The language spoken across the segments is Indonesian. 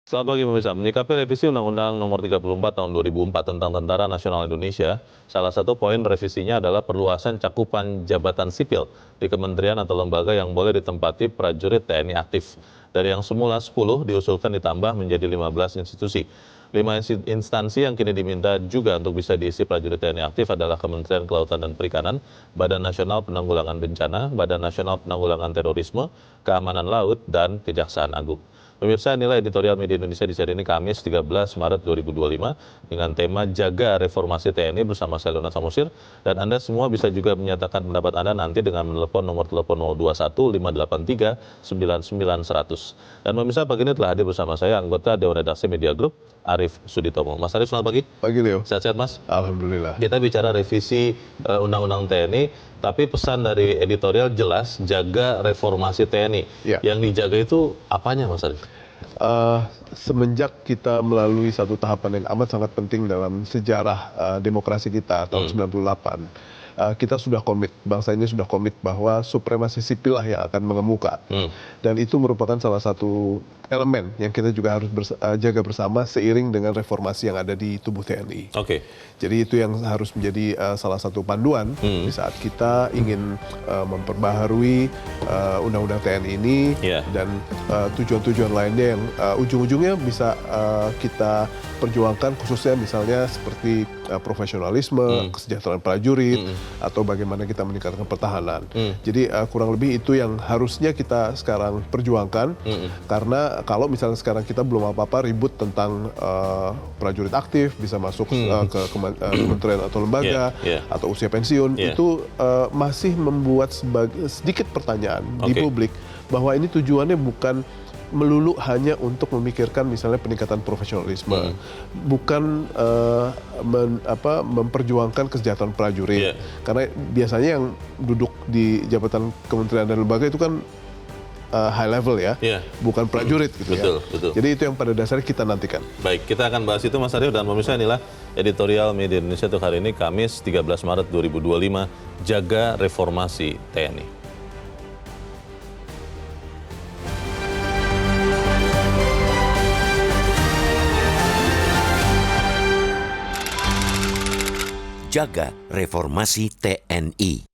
Selamat pagi pemirsa, menyikapi revisi Undang-Undang Nomor 34 Tahun 2004 tentang Tentara Nasional Indonesia, salah satu poin revisinya adalah perluasan cakupan jabatan sipil di kementerian atau lembaga yang boleh ditempati prajurit TNI aktif. Dari yang semula 10 diusulkan ditambah menjadi 15 institusi. 5 instansi yang kini diminta juga untuk bisa diisi prajurit TNI aktif adalah Kementerian Kelautan dan Perikanan, Badan Nasional Penanggulangan Bencana, Badan Nasional Penanggulangan Terorisme, Keamanan Laut, dan Kejaksaan Agung. Pemirsa, inilah editorial Media Indonesia di seri ini Kamis 13 Maret 2025 dengan tema Jaga Reformasi TNI bersama saya Luna Samusir, dan Anda semua bisa juga menyatakan pendapat Anda nanti dengan menelepon nomor telepon 021 583 99 100. Dan pemirsa, pagi ini telah hadir bersama saya anggota Dewan Redaksi Media Group Arief Suditomo. Mas Arief, selamat pagi. Pagi Leo. Sehat-sehat Mas? Alhamdulillah. Kita bicara revisi Undang-Undang TNI, tapi pesan dari editorial jelas jaga reformasi TNI. Ya. Yang dijaga itu apanya Mas Arief? Semenjak kita melalui satu tahapan yang amat sangat penting dalam sejarah demokrasi kita tahun 98, kita sudah komit, bangsa ini sudah komit bahwa supremasi sipil lah yang akan mengemuka. Dan itu merupakan salah satu elemen yang kita juga harus jaga bersama seiring dengan reformasi yang ada di tubuh TNI. Oke. Jadi itu yang harus menjadi salah satu panduan di saat kita ingin memperbaharui undang-undang TNI ini. Dan tujuan-tujuan lainnya yang ujung-ujungnya bisa kita perjuangkan, khususnya misalnya seperti profesionalisme, kesejahteraan prajurit, atau bagaimana kita meningkatkan pertahanan. Jadi kurang lebih itu yang harusnya kita sekarang perjuangkan, karena kalau misalnya sekarang kita belum apa-apa ribut tentang prajurit aktif bisa masuk ke kementerian atau lembaga atau usia pensiun, itu masih membuat sedikit pertanyaan di publik bahwa ini tujuannya bukan melulu hanya untuk memikirkan misalnya peningkatan profesionalisme, bukan memperjuangkan kesejahteraan prajurit, karena biasanya yang duduk di jabatan kementerian dan lembaga itu kan high level ya, bukan prajurit gitu. Betul. Jadi itu yang pada dasarnya kita nantikan. Baik, kita akan bahas itu Mas Aryo, dan pemirsa, inilah editorial Media Indonesia untuk hari ini Kamis 13 Maret 2025, Jaga Reformasi TNI. Jaga Reformasi TNI.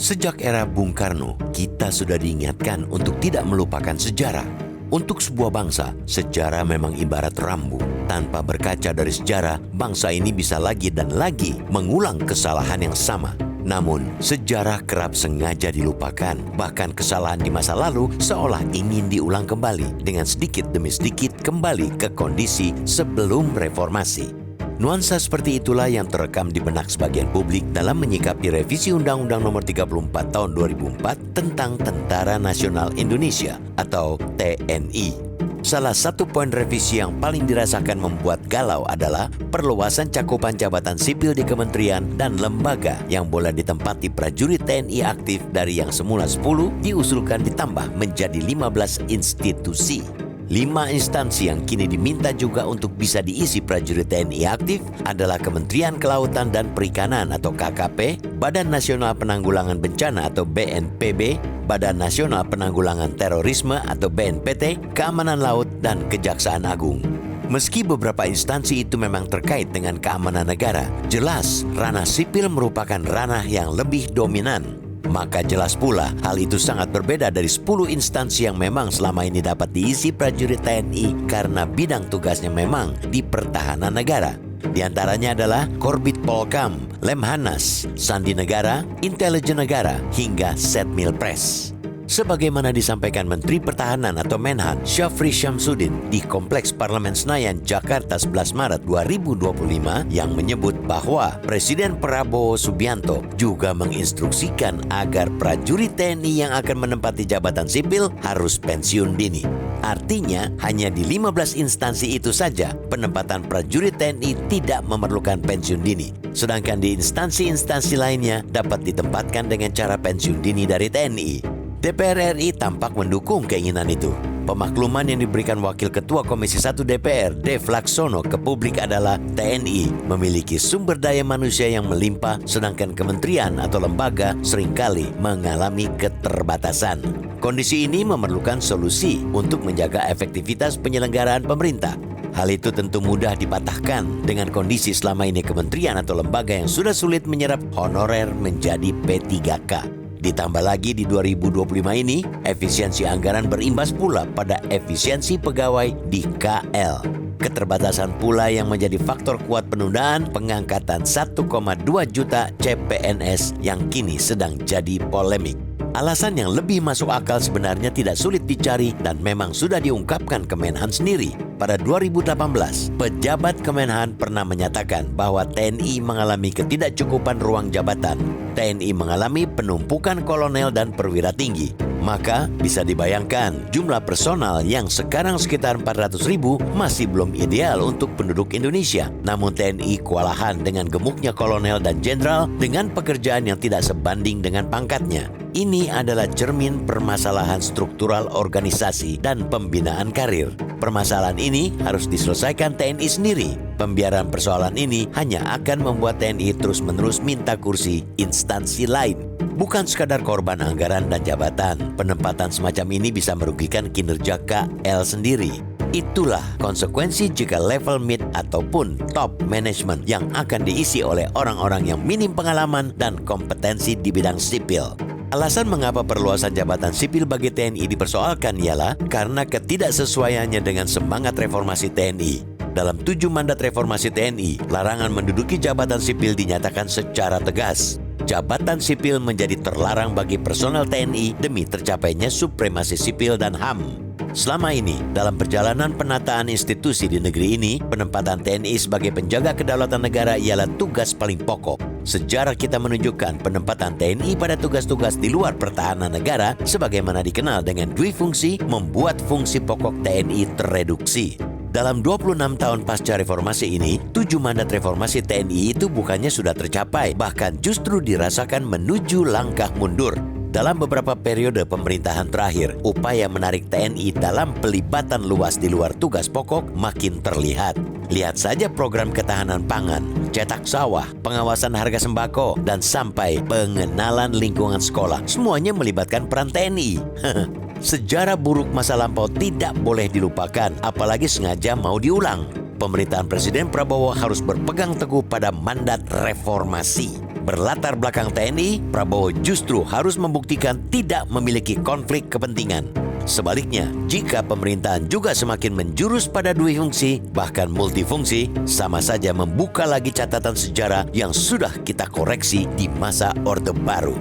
Sejak era Bung Karno, kita sudah diingatkan untuk tidak melupakan sejarah. Untuk sebuah bangsa, sejarah memang ibarat rambu. Tanpa berkaca dari sejarah, bangsa ini bisa lagi dan lagi mengulang kesalahan yang sama. Namun, sejarah kerap sengaja dilupakan. Bahkan kesalahan di masa lalu seolah ingin diulang kembali dengan sedikit demi sedikit kembali ke kondisi sebelum reformasi. Nuansa seperti itulah yang terekam di benak sebagian publik dalam menyikapi revisi Undang-Undang Nomor 34 Tahun 2004 tentang Tentara Nasional Indonesia atau TNI. Salah satu poin revisi yang paling dirasakan membuat galau adalah perluasan cakupan jabatan sipil di kementerian dan lembaga yang boleh ditempati prajurit TNI aktif dari yang semula 10 diusulkan ditambah menjadi 15 institusi. 5 instansi yang kini diminta juga untuk bisa diisi prajurit TNI aktif adalah Kementerian Kelautan dan Perikanan atau KKP, Badan Nasional Penanggulangan Bencana atau BNPB, Badan Nasional Penanggulangan Terorisme atau BNPT, Keamanan Laut, dan Kejaksaan Agung. Meski beberapa instansi itu memang terkait dengan keamanan negara, jelas ranah sipil merupakan ranah yang lebih dominan. Maka jelas pula hal itu sangat berbeda dari 10 instansi yang memang selama ini dapat diisi prajurit TNI karena bidang tugasnya memang di pertahanan negara. Di antaranya adalah Korbit Polkam, Lemhanas, Sandi Negara, Intelijen Negara, hingga Setmilpres. Sebagaimana disampaikan Menteri Pertahanan atau Menhan Syafri Syamsuddin di Kompleks Parlemen Senayan, Jakarta 11 Maret 2025 yang menyebut bahwa Presiden Prabowo Subianto juga menginstruksikan agar prajurit TNI yang akan menempati jabatan sipil harus pensiun dini. Artinya hanya di 15 instansi itu saja penempatan prajurit TNI tidak memerlukan pensiun dini. Sedangkan di instansi-instansi lainnya dapat ditempatkan dengan cara pensiun dini dari TNI. DPR RI tampak mendukung keinginan itu. Pemakluman yang diberikan Wakil Ketua Komisi 1 DPR, Dev Laksono, ke publik adalah TNI memiliki sumber daya manusia yang melimpah, sedangkan kementerian atau lembaga seringkali mengalami keterbatasan. Kondisi ini memerlukan solusi untuk menjaga efektivitas penyelenggaraan pemerintah. Hal itu tentu mudah dipatahkan dengan kondisi selama ini kementerian atau lembaga yang sudah sulit menyerap honorer menjadi P3K. Ditambah lagi di 2025 ini, efisiensi anggaran berimbas pula pada efisiensi pegawai di KL. Keterbatasan pula yang menjadi faktor kuat penundaan pengangkatan 1,2 juta CPNS yang kini sedang jadi polemik. Alasan yang lebih masuk akal sebenarnya tidak sulit dicari dan memang sudah diungkapkan Kemenhan sendiri. Pada 2018, pejabat Kemenhan pernah menyatakan bahwa TNI mengalami ketidakcukupan ruang jabatan. TNI mengalami penumpukan kolonel dan perwira tinggi. Maka bisa dibayangkan jumlah personal yang sekarang sekitar 400.000 masih belum ideal untuk penduduk Indonesia. Namun TNI kewalahan dengan gemuknya kolonel dan jenderal dengan pekerjaan yang tidak sebanding dengan pangkatnya. Ini adalah cermin permasalahan struktural organisasi dan pembinaan karir. Permasalahan ini harus diselesaikan TNI sendiri. Pembiaran persoalan ini hanya akan membuat TNI terus-menerus minta kursi instansi lain. Bukan sekadar korban anggaran dan jabatan, penempatan semacam ini bisa merugikan kinerja KL sendiri. Itulah konsekuensi jika level mid ataupun top management yang akan diisi oleh orang-orang yang minim pengalaman dan kompetensi di bidang sipil. Alasan mengapa perluasan jabatan sipil bagi TNI dipersoalkan ialah karena ketidaksesuaiannya dengan semangat reformasi TNI. Dalam 7 mandat reformasi TNI, larangan menduduki jabatan sipil dinyatakan secara tegas. Jabatan sipil menjadi terlarang bagi personel TNI demi tercapainya supremasi sipil dan HAM. Selama ini, dalam perjalanan penataan institusi di negeri ini, penempatan TNI sebagai penjaga kedaulatan negara ialah tugas paling pokok. Sejarah kita menunjukkan penempatan TNI pada tugas-tugas di luar pertahanan negara sebagaimana dikenal dengan dwi fungsi membuat fungsi pokok TNI tereduksi. Dalam 26 tahun pasca reformasi ini, 7 mandat reformasi TNI itu bukannya sudah tercapai, bahkan justru dirasakan menuju langkah mundur. Dalam beberapa periode pemerintahan terakhir, upaya menarik TNI dalam pelibatan luas di luar tugas pokok makin terlihat. Lihat saja program ketahanan pangan, cetak sawah, pengawasan harga sembako, dan sampai pengenalan lingkungan sekolah. Semuanya melibatkan peran TNI. Sejarah buruk masa lampau tidak boleh dilupakan, apalagi sengaja mau diulang. Pemerintahan Presiden Prabowo harus berpegang teguh pada mandat reformasi. Berlatar belakang TNI, Prabowo justru harus membuktikan tidak memiliki konflik kepentingan. Sebaliknya, jika pemerintahan juga semakin menjurus pada dua fungsi, bahkan multifungsi, sama saja membuka lagi catatan sejarah yang sudah kita koreksi di masa Orde Baru.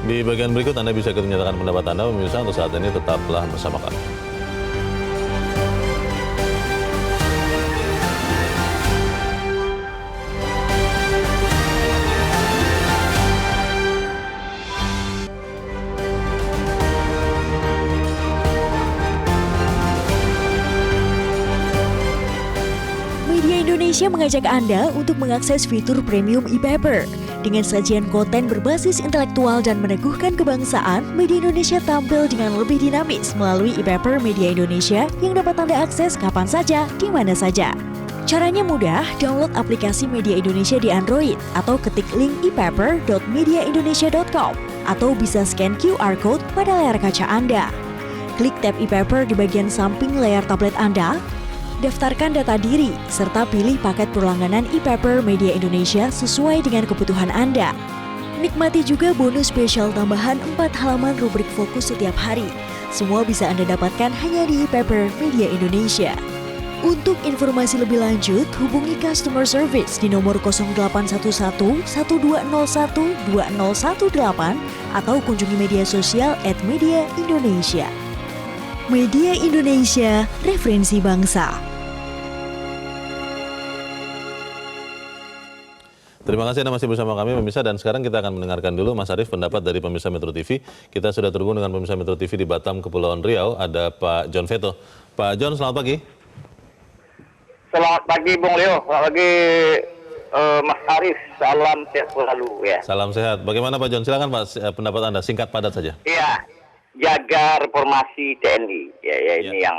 Di bagian berikut Anda bisa menyatakan pendapat Anda, pemirsa. Untuk saat ini tetaplah bersama kami. Media Indonesia mengajak Anda untuk mengakses fitur premium e-paper. Dengan sajian konten berbasis intelektual dan meneguhkan kebangsaan, Media Indonesia tampil dengan lebih dinamis melalui e-paper Media Indonesia yang dapat Anda akses kapan saja, di mana saja. Caranya mudah, download aplikasi Media Indonesia di Android atau ketik link e-paper.mediaindonesia.com atau bisa scan QR Code pada layar kaca Anda. Klik tab e-paper di bagian samping layar tablet Anda, daftarkan data diri, serta pilih paket berlangganan e-paper Media Indonesia sesuai dengan kebutuhan Anda. Nikmati juga bonus spesial tambahan 4 halaman rubrik fokus setiap hari. Semua bisa Anda dapatkan hanya di e-paper Media Indonesia. Untuk informasi lebih lanjut, hubungi customer service di nomor 0811 1201 2018 atau kunjungi media sosial @Media Indonesia. Media Indonesia, referensi bangsa. Terima kasih Anda masih bersama kami pemirsa, dan sekarang kita akan mendengarkan dulu Mas Arief pendapat dari pemirsa Metro TV. Kita sudah terhubung dengan pemirsa Metro TV di Batam, Kepulauan Riau, ada Pak John Veto. Pak John, selamat pagi. Selamat pagi Bung Leo, selamat pagi Mas Arif, salam sehat selalu ya. Salam sehat. Bagaimana Pak John? Silakan Pak, pendapat Anda singkat padat saja. Iya, jaga reformasi TNI. Ya, ini yang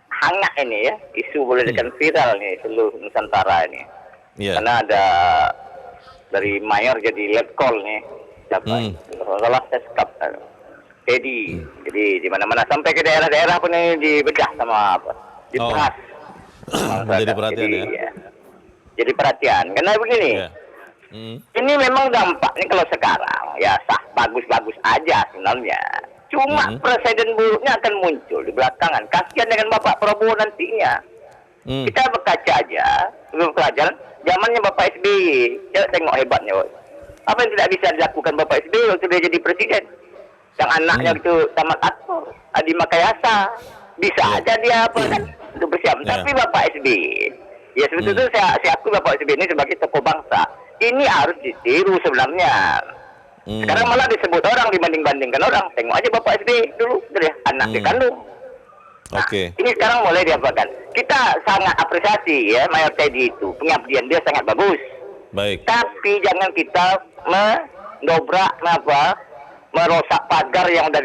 hangat ini ya, isu boleh dikatakan viral nih seluruh Nusantara ini. Karena ada dari mayor jadi letkol nih, siapa? Salah saya sekap. Jadi di mana-mana sampai ke daerah-daerah pun ini dibedah sama apa? Diperas. Jadi perhatian ya. Jadi perhatian, karena begini. Ini memang dampaknya kalau sekarang ya sah bagus-bagus aja sebenarnya. Cuma presiden buruknya akan muncul di belakangan. Kasihan dengan Bapak Prabowo nantinya. Kita berkaca aja, pelajaran zamannya Bapak SBY. Coba tengok hebatnya. Apa yang tidak bisa dilakukan Bapak SBY waktu dia jadi presiden? Yang anaknya itu tamat aktor, Adi Makayasa. Bisa aja dia apa kan untuk bersiap. Tapi Bapak SBY, ya sebetulnya saya akui Bapak SBY ini sebagai tokoh bangsa. Ini harus ditiru sebenarnya. Sekarang malah disebut orang dibanding-bandingkan orang. Tengok aja Bapak SBY dulu, dari anak dikandung. Nah, ini sekarang mulai diapakan. Kita sangat apresiasi ya Mayor Teddy itu, pengabdian dia sangat bagus. Baik. Tapi jangan kita mendobrak merosak pagar yang udah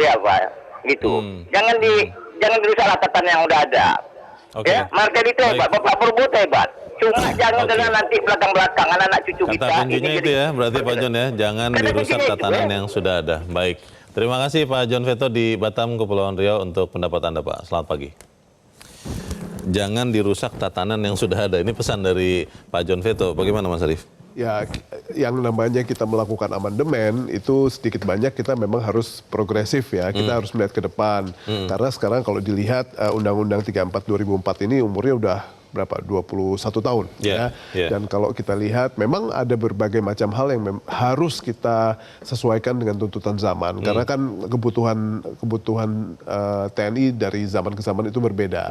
gitu. Jangan dirusak tatanan yang udah ada. Ya, Mayor Teddy itu hebat, Bapak Prabowo hebat. Cuma jangan nanti belakang-belakang anak-anak cucu kita. Kata kuncinya itu ya, berarti Pak John ya, jangan dirusak tatanan yang sudah ada. Baik, terima kasih Pak John Veto di Batam, Kepulauan Riau untuk pendapat Anda Pak. Selamat pagi. Jangan dirusak tatanan yang sudah ada. Ini pesan dari Pak John Veto. Bagaimana Mas Arif? Ya, yang namanya kita melakukan amandemen itu sedikit banyak kita memang harus progresif ya. Kita harus melihat ke depan. Karena sekarang kalau dilihat Undang-Undang 34 2004 ini umurnya udah berapa? 21 tahun. Dan kalau kita lihat memang ada berbagai macam hal yang harus kita sesuaikan dengan tuntutan zaman. Karena kan kebutuhan TNI dari zaman ke zaman itu berbeda.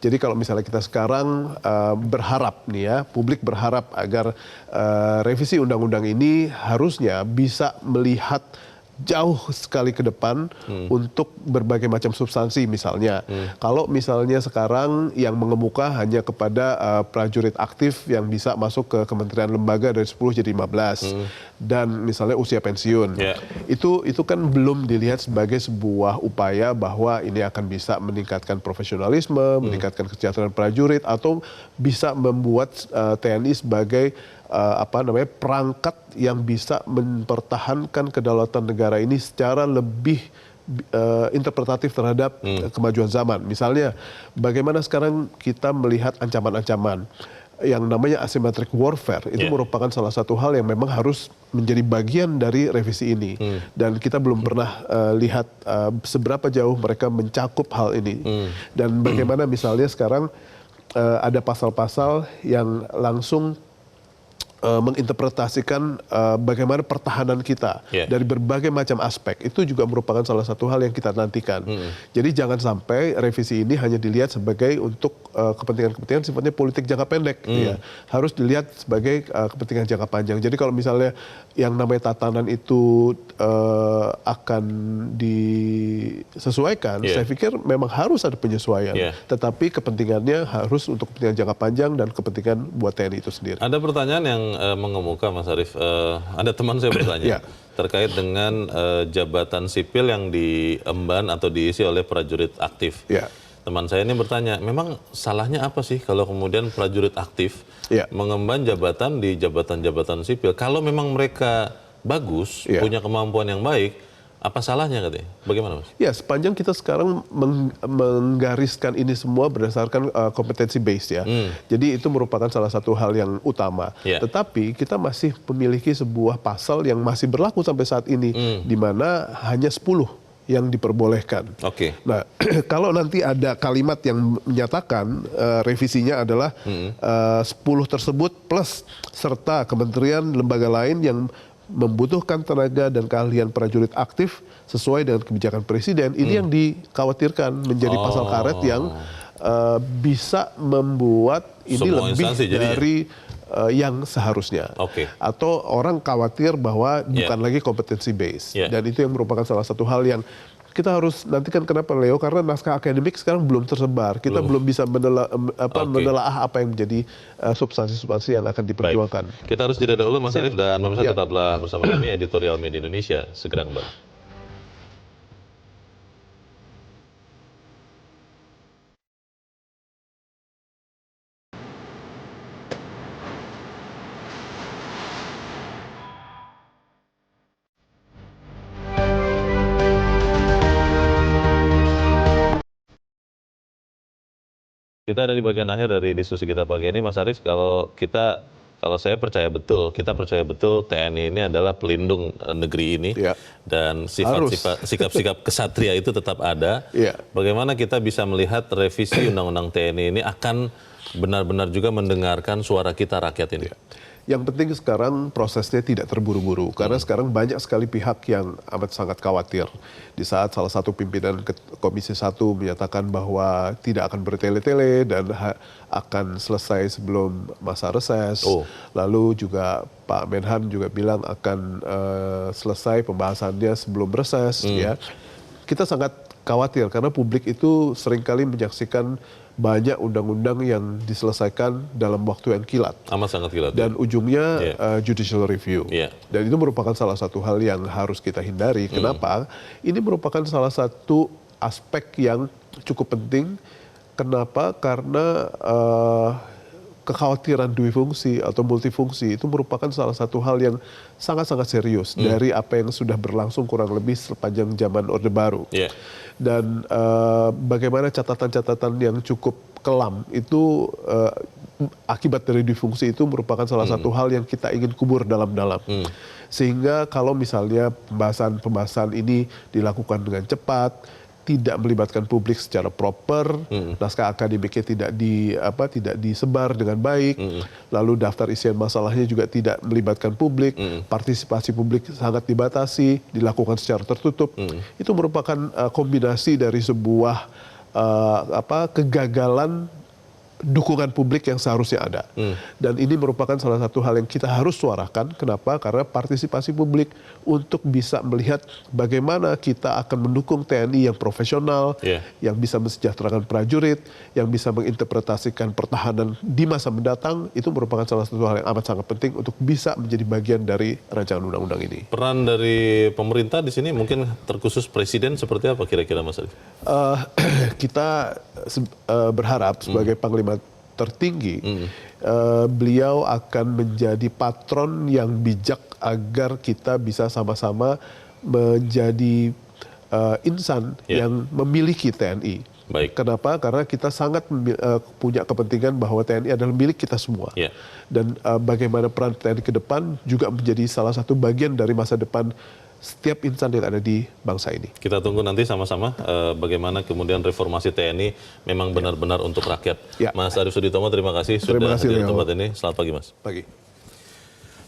Jadi kalau misalnya kita sekarang berharap nih ya, publik berharap agar revisi undang-undang ini harusnya bisa melihat jauh sekali ke depan untuk berbagai macam substansi misalnya. Kalau misalnya sekarang yang mengemuka hanya kepada prajurit aktif yang bisa masuk ke kementerian lembaga dari 10 jadi 15 dan misalnya usia pensiun. Itu kan belum dilihat sebagai sebuah upaya bahwa ini akan bisa meningkatkan profesionalisme, meningkatkan kesejahteraan prajurit atau bisa membuat TNI sebagai perangkat yang bisa mempertahankan kedaulatan negara ini secara lebih interpretatif terhadap kemajuan zaman. Misalnya, bagaimana sekarang kita melihat ancaman-ancaman yang namanya asymmetric warfare itu merupakan salah satu hal yang memang harus menjadi bagian dari revisi ini. Dan kita belum pernah lihat seberapa jauh mereka mencakup hal ini. Dan bagaimana misalnya sekarang ada pasal-pasal yang langsung menginterpretasikan bagaimana pertahanan kita dari berbagai macam aspek. Itu juga merupakan salah satu hal yang kita nantikan. Jadi jangan sampai revisi ini hanya dilihat sebagai untuk kepentingan-kepentingan sifatnya politik jangka pendek. Ya. Harus dilihat sebagai kepentingan jangka panjang. Jadi kalau misalnya yang namanya tatanan itu akan disesuaikan, saya pikir memang harus ada penyesuaian. Tetapi kepentingannya harus untuk kepentingan jangka panjang dan kepentingan buat TNI itu sendiri. Ada pertanyaan yang mengemuka Mas Arif. Ada teman saya bertanya terkait dengan jabatan sipil yang diemban atau diisi oleh prajurit aktif. Teman saya ini bertanya, memang salahnya apa sih kalau kemudian prajurit aktif mengemban jabatan di jabatan-jabatan sipil? Kalau memang mereka bagus, punya kemampuan yang baik, apa salahnya katanya? Bagaimana Mas? Ya, sepanjang kita sekarang menggariskan ini semua berdasarkan kompetensi base ya. Jadi itu merupakan salah satu hal yang utama. Tetapi kita masih memiliki sebuah pasal yang masih berlaku sampai saat ini, di mana hanya 10 yang diperbolehkan. Nah, kalau nanti ada kalimat yang menyatakan revisinya adalah 10 tersebut plus serta kementerian lembaga lain yang membutuhkan tenaga dan keahlian prajurit aktif sesuai dengan kebijakan presiden, ini yang dikhawatirkan menjadi pasal karet yang bisa membuat ini semua lebih dari yang seharusnya. Atau orang khawatir bahwa bukan lagi kompetensi base. Dan itu yang merupakan salah satu hal yang kita harus nantikan. Kenapa Leo? Karena naskah akademik sekarang belum tersebar. Kita belum bisa menelaah apa yang menjadi substansi-substansi yang akan diperjuangkan. Baik. Kita harus jeda dahulu Mas Arief, dan pemirsa tetaplah bersama kami Editorial Media Indonesia, segera kembali. Kita ada di bagian akhir dari diskusi kita pagi ini, Mas Arief. Kalau saya percaya betul, kita percaya betul TNI ini adalah pelindung negeri ini, dan sikap-sikap kesatria itu tetap ada. Bagaimana kita bisa melihat revisi Undang-Undang TNI ini akan benar-benar juga mendengarkan suara kita rakyat ini? Yang penting sekarang prosesnya tidak terburu-buru, karena sekarang banyak sekali pihak yang amat sangat khawatir. Di saat salah satu pimpinan Komisi 1 menyatakan bahwa tidak akan bertele-tele dan akan selesai sebelum masa reses. Lalu juga Pak Menhan juga bilang akan selesai pembahasannya sebelum reses. Kita sangat khawatir karena publik itu seringkali menyaksikan banyak undang-undang yang diselesaikan dalam waktu yang kilat. Amat sangat kilat. Dan ujungnya judicial review. Dan itu merupakan salah satu hal yang harus kita hindari. Kenapa? Ini merupakan salah satu aspek yang cukup penting. Kenapa? Karena kekhawatiran duifungsi atau multifungsi itu merupakan salah satu hal yang sangat-sangat serius dari apa yang sudah berlangsung kurang lebih sepanjang zaman Orde Baru. Dan bagaimana catatan-catatan yang cukup kelam itu akibat dari duifungsi itu merupakan salah satu hal yang kita ingin kubur dalam-dalam. Sehingga kalau misalnya pembahasan ini dilakukan dengan cepat, tidak melibatkan publik secara proper, naskah akademiknya tidak disebar dengan baik, lalu daftar isian masalahnya juga tidak melibatkan publik, partisipasi publik sangat dibatasi, dilakukan secara tertutup. Itu merupakan kombinasi dari sebuah kegagalan dukungan publik yang seharusnya ada. Dan ini merupakan salah satu hal yang kita harus suarakan. Kenapa? Karena partisipasi publik untuk bisa melihat bagaimana kita akan mendukung TNI yang profesional, yang bisa mensejahterakan prajurit, yang bisa menginterpretasikan pertahanan di masa mendatang, itu merupakan salah satu hal yang amat sangat penting untuk bisa menjadi bagian dari rancangan undang-undang ini. Peran dari pemerintah di sini mungkin terkhusus Presiden seperti apa kira-kira Mas Arief? Kita berharap sebagai Panglima tertinggi, beliau akan menjadi patron yang bijak agar kita bisa sama-sama menjadi insan yang memiliki TNI. Kenapa? Karena kita sangat punya kepentingan bahwa TNI adalah milik kita semua. Dan bagaimana peran TNI ke depan juga menjadi salah satu bagian dari masa depan setiap insan yang ada di bangsa ini. Kita tunggu nanti sama-sama bagaimana kemudian reformasi TNI memang benar-benar untuk rakyat. Mas Arief Suditomo, terima kasih sudah hadir di tempat ini. Selamat pagi, Mas. Pagi.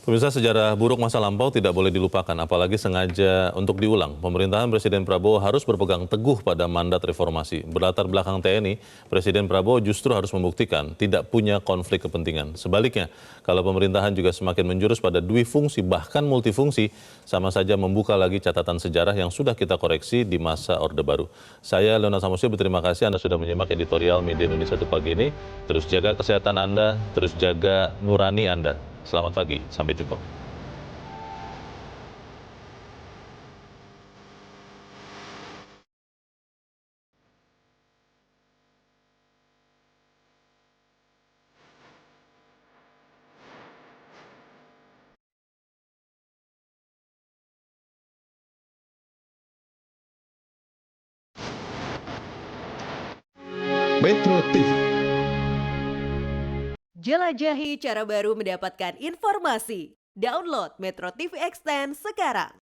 Pemirsa, sejarah buruk masa lampau tidak boleh dilupakan, apalagi sengaja untuk diulang. Pemerintahan Presiden Prabowo harus berpegang teguh pada mandat reformasi. Berlatar belakang TNI, Presiden Prabowo justru harus membuktikan tidak punya konflik kepentingan. Sebaliknya, kalau pemerintahan juga semakin menjurus pada duifungsi bahkan multifungsi, sama saja membuka lagi catatan sejarah yang sudah kita koreksi di masa Orde Baru. Saya Leonard Samosir berterima kasih Anda sudah menyimak Editorial Media Indonesia pagi ini. Terus jaga kesehatan Anda, terus jaga nurani Anda. Selamat pagi, sampai jumpa. Metro TV. Jelajahi cara baru mendapatkan informasi. Download Metro TV Extend sekarang.